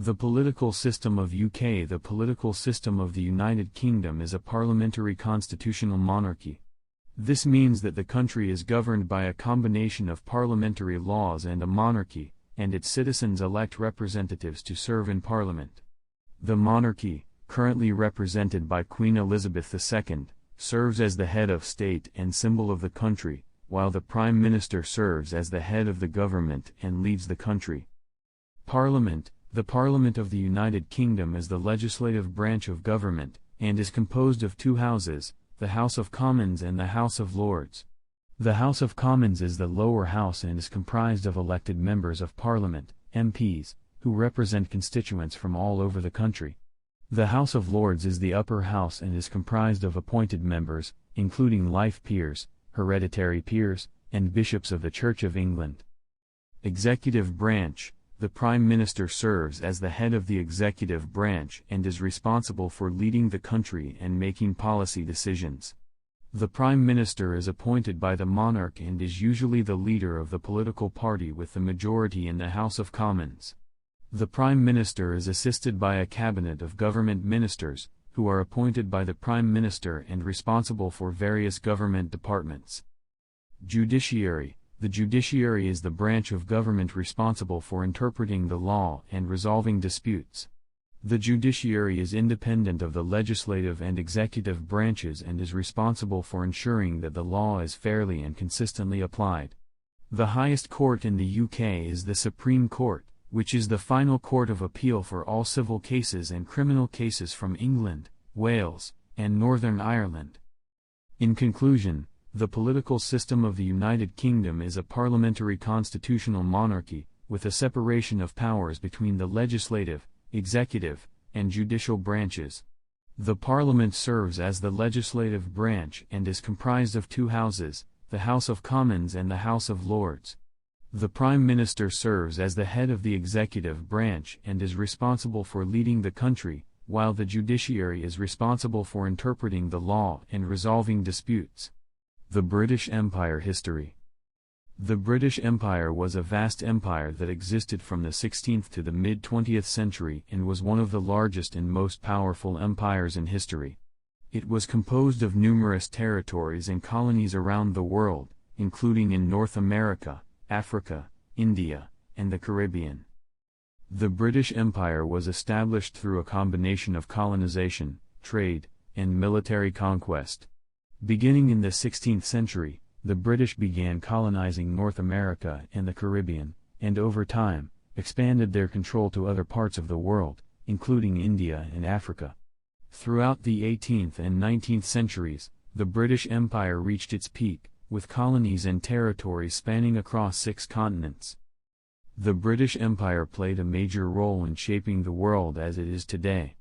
The political system of UK. The political system of the United Kingdom is a parliamentary constitutional monarchy. This means that the country is governed by a combination of parliamentary laws and a monarchy, and its citizens elect representatives to serve in Parliament. The monarchy, currently represented by Queen Elizabeth II, serves as the head of state and symbol of the country, while the Prime Minister serves as the head of the government and leads the country. Parliament. The Parliament of the United Kingdom is the legislative branch of government, and is composed of two houses, the House of Commons and the House of Lords. The House of Commons is the lower house and is comprised of elected members of Parliament, MPs, who represent constituents from all over the country. The House of Lords is the upper house and is comprised of appointed members, including life peers, hereditary peers, and bishops of the Church of England. Executive branch. The Prime Minister serves as the head of the executive branch and is responsible for leading the country and making policy decisions. The Prime Minister is appointed by the monarch and is usually the leader of the political party with the majority in the House of Commons. The Prime Minister is assisted by a cabinet of government ministers, who are appointed by the Prime Minister and responsible for various government departments. Judiciary. The judiciary is the branch of government responsible for interpreting the law and resolving disputes. The judiciary is independent of the legislative and executive branches and is responsible for ensuring that the law is fairly and consistently applied. The highest court in the UK is the Supreme Court, which is the final court of appeal for all civil cases and criminal cases from England, Wales, and Northern Ireland. In conclusion, the political system of the United Kingdom is a parliamentary constitutional monarchy, with a separation of powers between the legislative, executive, and judicial branches. The Parliament serves as the legislative branch and is comprised of two houses, the House of Commons and the House of Lords. The Prime Minister serves as the head of the executive branch and is responsible for leading the country, while the judiciary is responsible for interpreting the law and resolving disputes. The British Empire. History. The British Empire was a vast empire that existed from the 16th to the mid-20th century and was one of the largest and most powerful empires in history. It was composed of numerous territories and colonies around the world, including in North America, Africa, India, and the Caribbean. The British Empire was established through a combination of colonization, trade, and military conquest. Beginning in the 16th century, the British began colonizing North America and the Caribbean, and over time, expanded their control to other parts of the world, including India and Africa. Throughout the 18th and 19th centuries, the British Empire reached its peak, with colonies and territories spanning across 6 continents. The British Empire played a major role in shaping the world as it is today.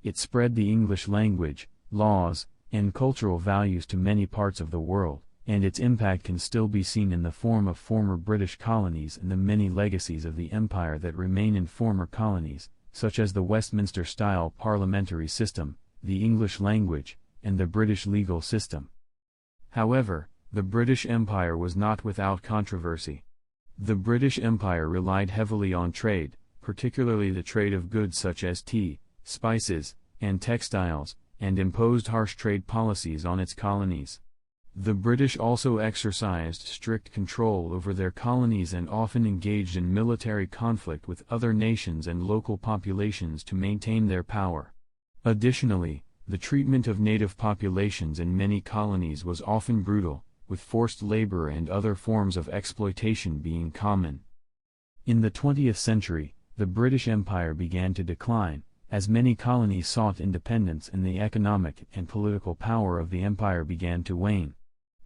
It spread the English language, laws, and cultural values to many parts of the world, and its impact can still be seen in the form of former British colonies and the many legacies of the empire that remain in former colonies, such as the Westminster-style parliamentary system, the English language, and the British legal system. However, the British Empire was not without controversy. The British Empire relied heavily on trade, particularly the trade of goods such as tea, spices, and textiles, and imposed harsh trade policies on its colonies. The British also exercised strict control over their colonies and often engaged in military conflict with other nations and local populations to maintain their power. Additionally, the treatment of native populations in many colonies was often brutal, with forced labor and other forms of exploitation being common. In the 20th century, the British Empire began to decline, as many colonies sought independence and the economic and political power of the empire began to wane.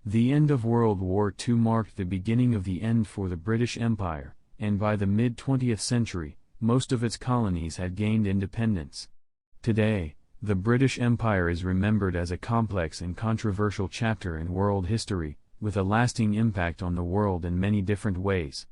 The end of World War II marked the beginning of the end for the British Empire, and by the mid-20th century, most of its colonies had gained independence. Today, the British Empire is remembered as a complex and controversial chapter in world history, with a lasting impact on the world in many different ways.